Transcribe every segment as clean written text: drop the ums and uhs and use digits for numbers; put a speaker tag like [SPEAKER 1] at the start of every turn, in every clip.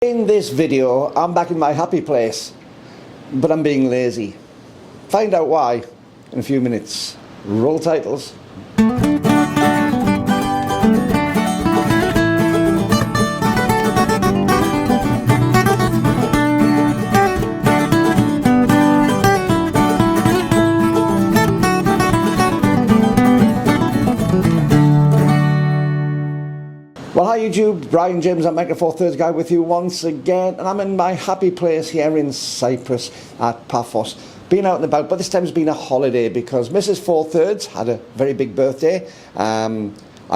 [SPEAKER 1] In this video, I'm back in my happy place, but I'm being lazy. Find out why in a few minutes. Roll titles. Well, hi YouTube, Brian James, I'm Micro Four Thirds Guy with you once again, and I'm in my happy place here in Cyprus at Paphos. Been out and about, but this time it's been a holiday because Mrs. Four Thirds had a very big birthday. I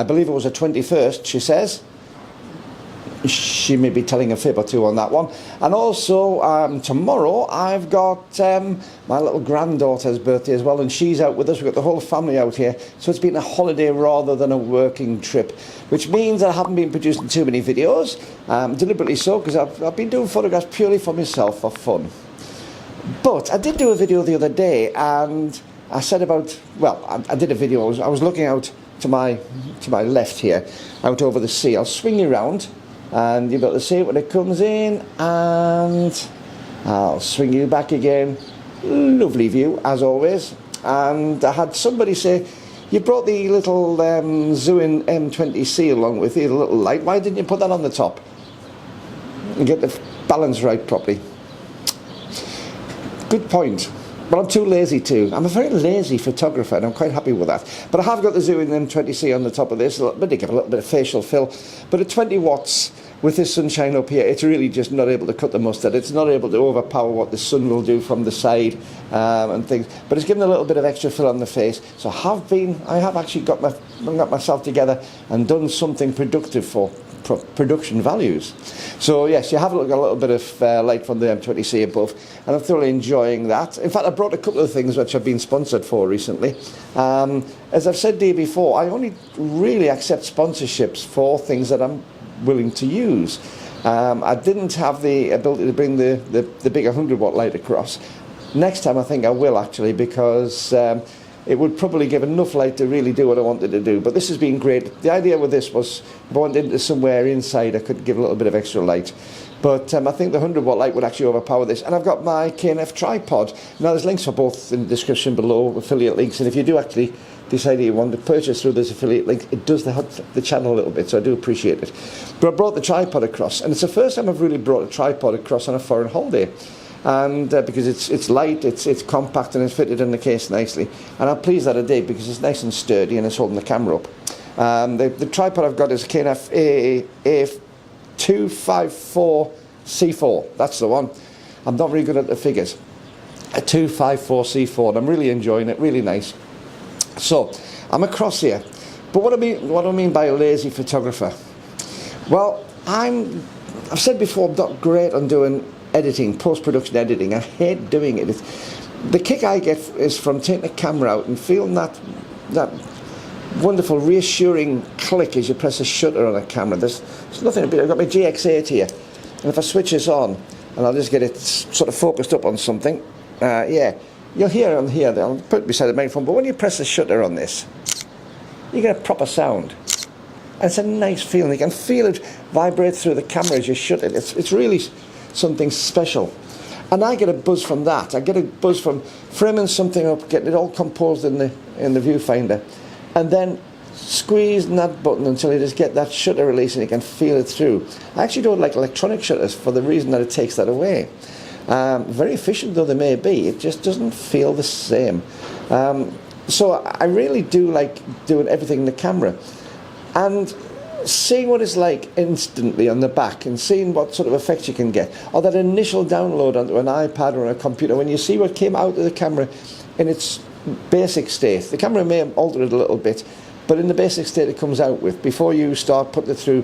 [SPEAKER 1] believe it was her 21st, she says. She may be telling a fib or two on that one. And also, tomorrow I've got my little granddaughter's birthday as well, and she's out with us. We've got the whole family out here. So it's been a holiday rather than a working trip, which means I haven't been producing too many videos, deliberately so, because I've been doing photographs purely for myself, for fun. But I did do a video the other day, and I said about, well, I did a video, I was looking out to my left here, out over the sea. I'll swing you around, and you'll be able to see it when it comes in, and I'll swing you back again. Lovely view, as always. And I had somebody say, you brought the little Zhiyun M20C along with you, the little light. Why didn't you put that on the top and get the balance right properly? Good point. But I'm too lazy to. I'm a very lazy photographer, and I'm quite happy with that. But I have got the Zhiyun M20C on the top of this, a little bit to give a little bit of facial fill. But at 20 watts, with this sunshine up here, it's really just not able to cut the mustard. It's not able to overpower what the sun will do from the side and things. But it's given a little bit of extra fill on the face. So I have actually got myself together and done something productive for production values. So yes, you have a little bit of light from the M20C above, and I'm thoroughly enjoying that. In fact, I brought a couple of things which I've been sponsored for recently. As I've said to you before, I only really accept sponsorships for things that I'm willing to use. I didn't have the ability to bring the big 100 watt light across. Next time I think I will, actually, because it would probably give enough light to really do what I wanted to do. But this has been great. The idea with this was, if I went into somewhere inside, I could give a little bit of extra light. But I think the 100 watt light would actually overpower this. And I've got my K&F tripod. Now there's links for both in the description below, affiliate links. And if you do actually decide you want to purchase through this affiliate link, it does help the channel a little bit, so I do appreciate it. But I brought the tripod across, and it's the first time I've really brought a tripod across on a foreign holiday. And because it's light, it's compact, and it's fitted in the case nicely. And I'm pleased that I did, because it's nice and sturdy and it's holding the camera up. The tripod I've got is a K&F A254C4. That's the one. I'm not very good at the figures. A 254C4, and I'm really enjoying it, really nice. So I'm across here. But what do I mean by a lazy photographer? Well, I've said before, I'm not great on doing editing, post-production editing. I hate doing it. The kick I get is from taking the camera out and feeling that wonderful reassuring click as you press a shutter on a camera. There's nothing. I've got my GX8 here, and if I switch this on and I'll just get it sort of focused up on something, yeah, you'll hear on here, I'll put it beside the microphone, but when you press the shutter on this, you get a proper sound. And it's a nice feeling. You can feel it vibrate through the camera as you shut it. It's really something special. And I get a buzz from that. I get a buzz from framing something up, getting it all composed in the viewfinder, and then squeezing that button until you just get that shutter release and you can feel it through. I actually don't like electronic shutters for the reason that it takes that away. Very efficient though they may be, it just doesn't feel the same. So I really do like doing everything in the camera, and seeing what it's like instantly on the back, and seeing what sort of effects you can get, or that initial download onto an iPad or a computer, when you see what came out of the camera in its basic state. The camera may have altered it a little bit, but in the basic state it comes out with, before you start putting it through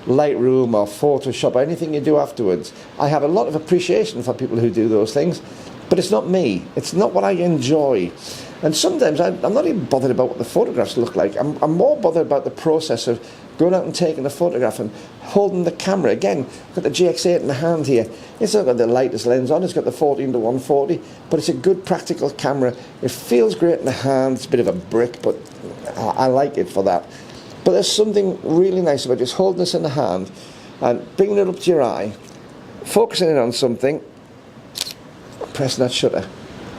[SPEAKER 1] Lightroom or Photoshop or anything you do afterwards. I have a lot of appreciation for people who do those things, but it's not me. It's not what I enjoy. And sometimes I'm not even bothered about what the photographs look like. I'm more bothered about the process of going out and taking a photograph and holding the camera. Again, I've got the GX8 in the hand here. It's not got the lightest lens on, it's got the 14-140, but it's a good practical camera. It feels great in the hand. It's a bit of a brick, but I like it for that. But there's something really nice about just holding this in the hand and bringing it up to your eye focusing in on something, pressing that shutter.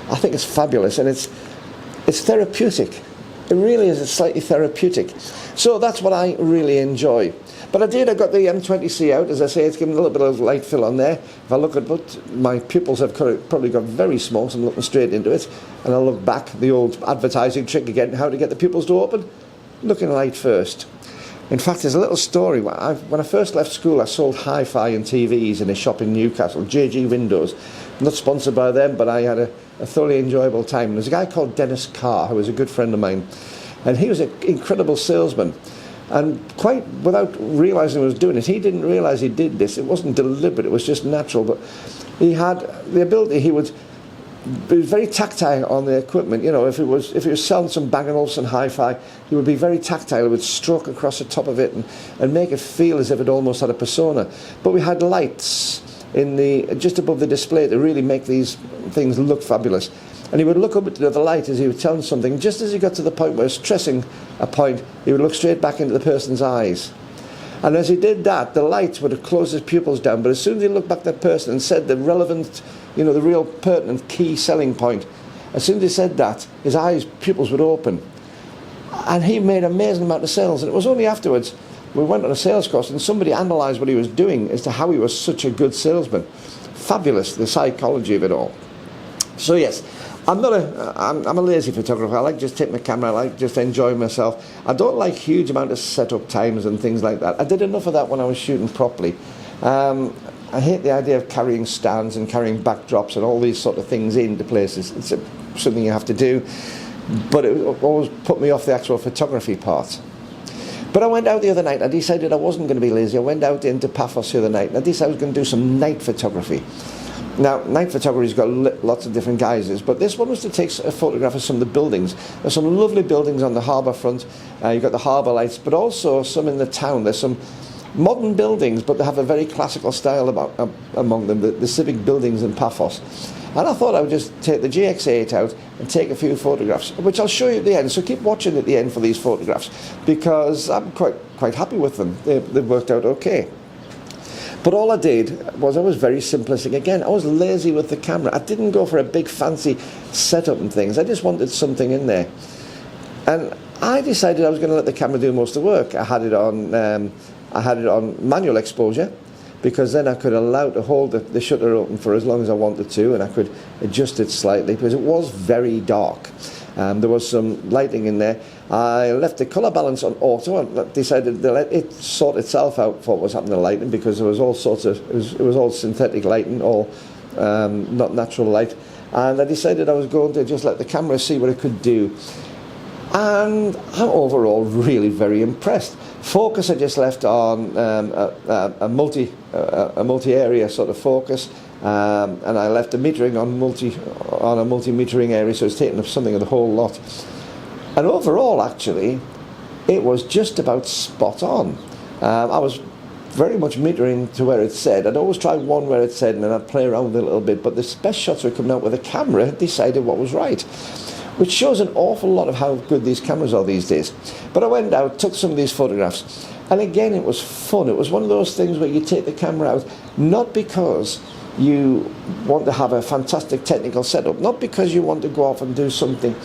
[SPEAKER 1] I think it's fabulous, and it's therapeutic. It really is. It's slightly therapeutic. So that's what I really enjoy. But I got the M20C out. As I say, it's given a little bit of light fill on there. If I look at what my pupils have probably got very small, so I'm looking straight into it. And I'll look back, the old advertising trick again, how to get the pupils to open. Looking light first. In fact, there's a little story. When I first left school, I sold hi-fi and TVs in a shop in Newcastle, JG Windows. Not sponsored by them, but I had a thoroughly enjoyable time. There's a guy called Dennis Carr, who was a good friend of mine. And he was an incredible salesman. And quite without realising he was doing it, he didn't realise he did this. It wasn't deliberate, it was just natural. But he had the ability, he was very tactile on the equipment. You know, if he was selling some Bang & Olufsen hi-fi, he would be very tactile. He would stroke across the top of it and make it feel as if it almost had a persona. But we had lights just above the display to really make these things look fabulous. And he would look up at the light as he was telling something. Just as he got to the point where he was stressing a point, he would look straight back into the person's eyes. And as he did that, the light would have closed his pupils down. But as soon as he looked back at that person and said the relevant, you know, the real pertinent key selling point, as soon as he said that, his pupils would open. And he made an amazing amount of sales. And it was only afterwards we went on a sales course and somebody analysed what he was doing as to how he was such a good salesman. Fabulous, the psychology of it all. So yes, I'm a lazy photographer. I like just take my camera, I like just enjoy myself. I don't like huge amount of setup times and things like that. I did enough of that when I was shooting properly. I hate the idea of carrying stands and carrying backdrops and all these sort of things into places. It's something you have to do, but it always put me off the actual photography part. But I went out the other night. I decided I wasn't going to be lazy. I went out into Paphos the other night and I decided I was going to do some night photography. Now, night photography's got lots of different guises, but this one was to take a photograph of some of the buildings. There's some lovely buildings on the harbour front. You've got the harbour lights, but also some in the town. There's some modern buildings, but they have a very classical style among them, the civic buildings in Paphos. And I thought I would just take the GX8 out and take a few photographs, which I'll show you at the end. So keep watching at the end for these photographs, because I'm quite happy with them. They've worked out okay. But all I did was I was very simplistic. Again, I was lazy with the camera. I didn't go for a big fancy setup and things. I just wanted something in there. And I decided I was going to let the camera do most of the work. I had it on manual exposure, because then I could allow to hold the shutter open for as long as I wanted to, and I could adjust it slightly because it was very dark. There was some lighting in there. I left the colour balance on auto and decided to let it sort itself out for what was happening to lighting, because there was all sorts of, it was all synthetic lighting, all not natural light. And I decided I was going to just let the camera see what it could do. And I'm overall really very impressed. Focus I just left on a multi-area sort of focus, and I left the metering on a multi-metering area, so it's taking up something of the whole lot. And overall, actually, it was just about spot on. I was very much metering to where it said. I'd always try one where it said, and then I'd play around with it a little bit. But the best shots were coming out with the camera had decided what was right, which shows an awful lot of how good these cameras are these days. But I went out, took some of these photographs, and again, it was fun. It was one of those things where you take the camera out, not because you want to have a fantastic technical setup, not because you want to go off and do something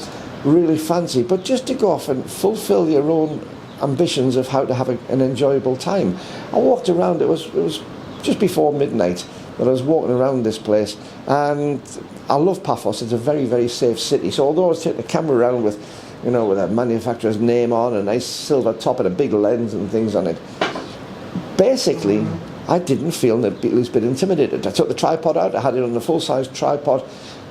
[SPEAKER 1] really fancy, but just to go off and fulfill your own ambitions of how to have an enjoyable time. I walked around, it was just before midnight that I was walking around this place, and I love Paphos. It's a very, very safe city. So although I was taking the camera around with, you know, with a manufacturer's name on, a nice silver top and a big lens and things on it, basically I didn't feel the least bit intimidated. I took the tripod out, I had it on a full-size tripod,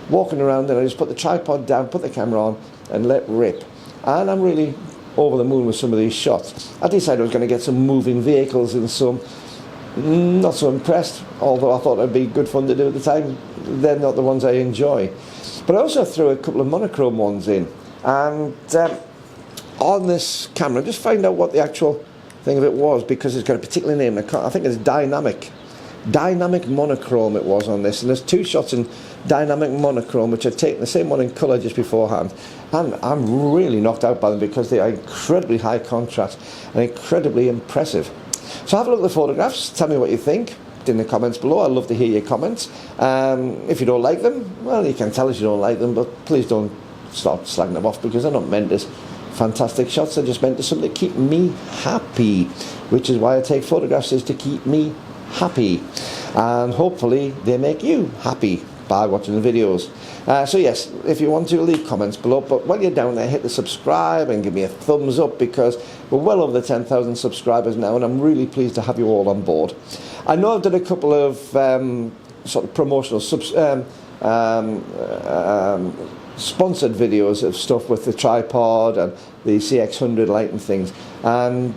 [SPEAKER 1] walking around, and I just put the tripod down, put the camera on, and let rip. And I'm really over the moon with some of these shots. I decided I was going to get some moving vehicles and some. Not so impressed, although I thought it'd be good fun to do at the time. They're not the ones I enjoy. But I also threw a couple of monochrome ones in. And on this camera, just find out what the actual thing of it was, because it's got a particular name. I think it's dynamic monochrome it was on this. And there's two shots in dynamic monochrome, which I've taken the same one in colour just beforehand. And I'm really knocked out by them because they are incredibly high contrast and incredibly impressive. So have a look at the photographs, tell me what you think. in the comments below. I'd love to hear your comments. If you don't like them, well, you can tell us you don't like them, but please don't start slagging them off, because they're not meant as fantastic shots. They're just meant to simply keep me happy, which is why I take photographs, is to keep me happy, and hopefully they make you happy by watching the videos. So yes, if you want to, leave comments below, but while you're down there, hit the subscribe and give me a thumbs up, because we're well over the 10,000 subscribers now, and I'm really pleased to have you all on board. I know I've done a couple of sort of promotional sponsored videos of stuff with the tripod and the CX100 light and things, and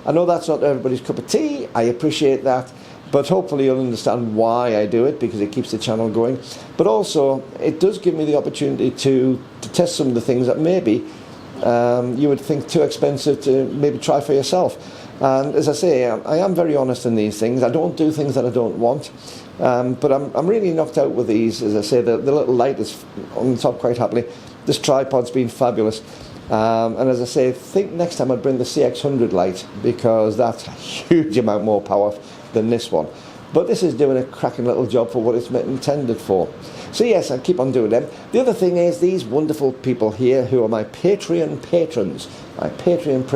[SPEAKER 1] I know that's not everybody's cup of tea. I appreciate that, but hopefully you'll understand why I do it, because it keeps the channel going. But also it does give me the opportunity to test some of the things that maybe you would think too expensive to maybe try for yourself. And as I say, I am very honest in these things. I don't do things that I don't want. But I'm really knocked out with these. As I say, the little light is on the top quite happily. This tripod's been fabulous. And as I say, I think next time I'd bring the CX100 light, because that's a huge amount more power than this one. But this is doing a cracking little job for what it's intended for. So yes, I keep on doing them. The other thing is these wonderful people here who are my Patreon patrons. My Patreon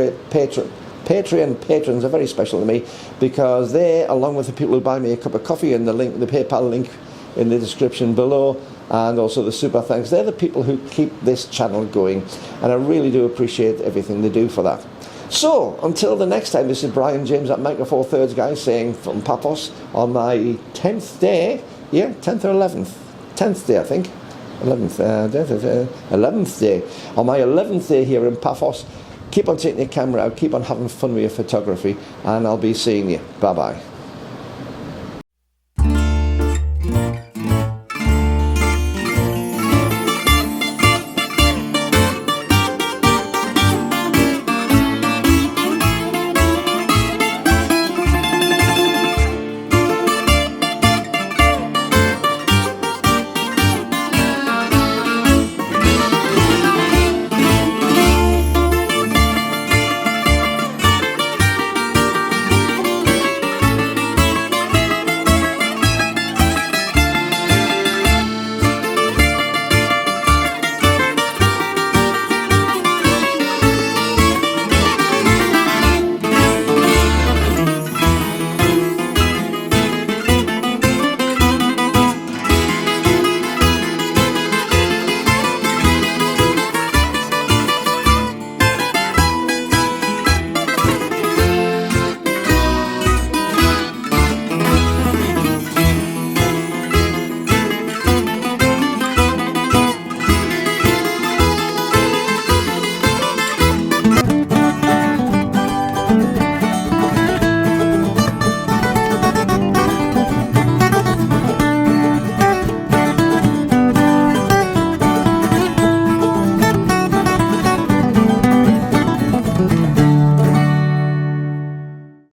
[SPEAKER 1] patrons are very special to me, because they, along with the people who buy me a cup of coffee, and the PayPal link in the description below, and also the super thanks, they're the people who keep this channel going, and I really do appreciate everything they do for that. So until the next time, this is Brian James at Micro Four Thirds guy, saying from Paphos on my 10th day, 10th or 11th, 10th day I think, 11th day, on my 11th day here in Paphos. Keep on taking your camera out, keep on having fun with your photography, and I'll be seeing you. Bye bye.